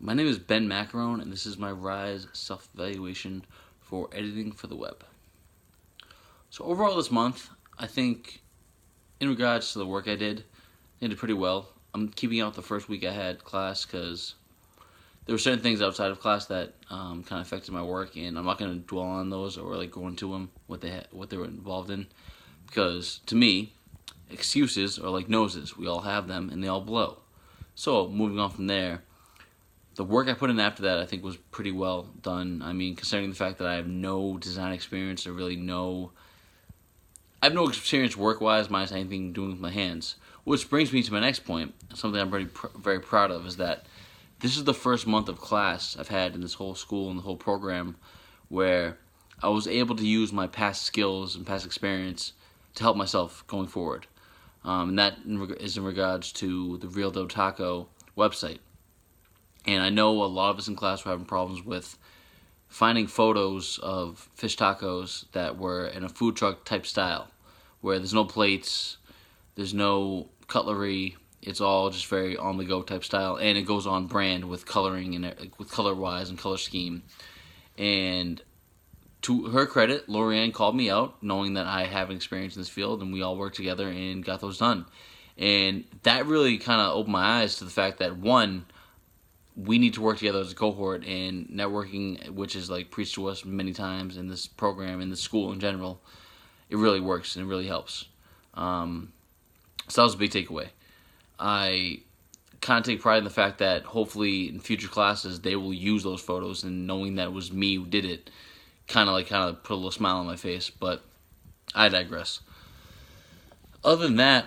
My name is Ben Macaron, and this is my Rise self-evaluation for editing for the web. So overall this month, I think in regards to the work I did pretty well. I'm keeping out the first week I had class because there were certain things outside of class that kind of affected my work, and I'm not going to dwell on those or go into them, what they were involved in, because to me, excuses are like noses. We all have them, and they all blow. So moving on from there, the work I put in after that I think was pretty well done. I mean, considering the fact that I have no design experience or I have no experience work-wise minus anything doing with my hands. Which brings me to my next point, something I'm very proud of, is that this is the first month of class I've had in this whole school and the whole program where I was able to use my past skills and past experience to help myself going forward. And that is in regards to the Real Dough Taco website. And I know a lot of us in class were having problems with finding photos of fish tacos that were in a food truck type style, where there's no plates, there's no cutlery, it's all just very on-the-go type style, and it goes on brand with coloring and with color-wise and color scheme. And to her credit, Lorianne called me out, knowing that I have an experience in this field, and we all worked together and got those done. And that really kind of opened my eyes to the fact that, one, we need to work together as a cohort, and networking, which is preached to us many times in this program, in the school in general, it really works and it really helps. So that was a big takeaway. I kind of take pride in the fact that hopefully in future classes they will use those photos, and knowing that it was me who did it kind of put a little smile on my face, but I digress. Other than that,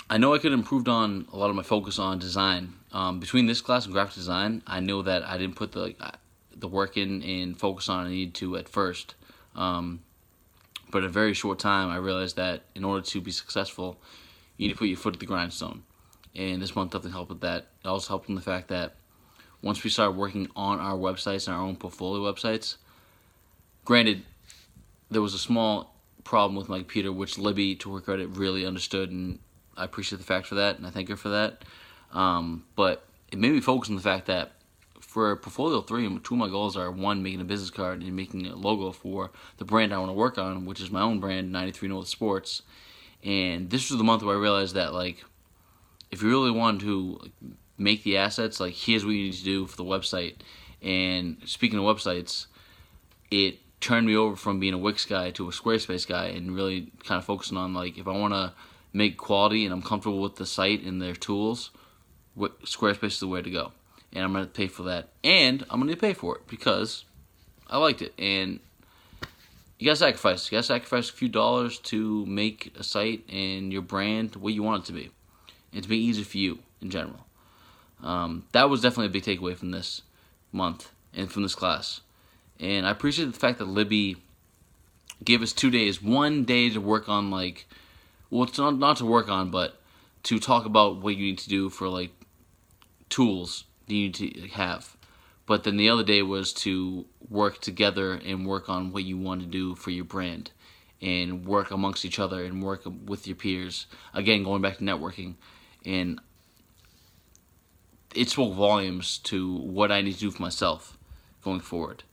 I know I could have improved on a lot of my focus on design. Between this class and graphic design, I know that I didn't put the work in and focus on I needed to at first. But in a very short time, I realized that in order to be successful, you need to put your foot at the grindstone. And this month definitely helped with that. It also helped in the fact that once we started working on our websites and our own portfolio websites, granted, there was a small problem with my computer, which Libby, to her credit, really understood, and I appreciate the fact for that, and I thank her for that. But it made me focus on the fact that for Portfolio 3, two of my goals are, one, making a business card and making a logo for the brand I want to work on, which is my own brand, 93 North Sports. And this was the month where I realized that, if you really want to make the assets, here's what you need to do for the website. And speaking of websites, it turned me over from being a Wix guy to a Squarespace guy, and really kind of focusing on, if I want to make quality and I'm comfortable with the site and their tools, Squarespace is the way to go. And I'm going to pay for that. And I'm going to pay for it because I liked it. And you got to sacrifice. You got to sacrifice a few dollars to make a site and your brand what you want it to be. And to be easy for you in general. That was definitely a big takeaway from this month and from this class. And I appreciate the fact that Libby gave us 2 days. 1 day to work on, it's not to work on, but to talk about what you need to do for, tools you need to have. But then the other day was to work together and work on what you want to do for your brand, and work amongst each other and work with your peers. Again, going back to networking. And it spoke volumes to what I need to do for myself going forward.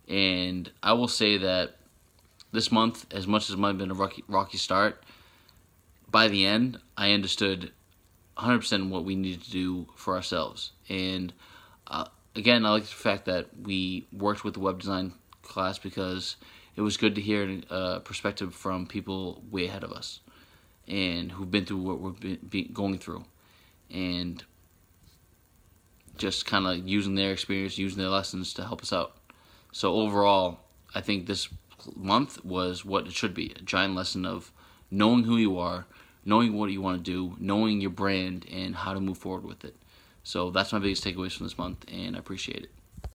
And I will say that this month, as much as it might have been a rocky start, by the end, I understood 100% what we needed to do for ourselves. And again, I like the fact that we worked with the web design class because it was good to hear a perspective from people way ahead of us and who've been through what we're going through, and just kind of using their experience, using their lessons to help us out. So overall, I think this month was what it should be, a giant lesson of knowing who you are, knowing what you want to do, knowing your brand, and how to move forward with it. So that's my biggest takeaways from this month, and I appreciate it.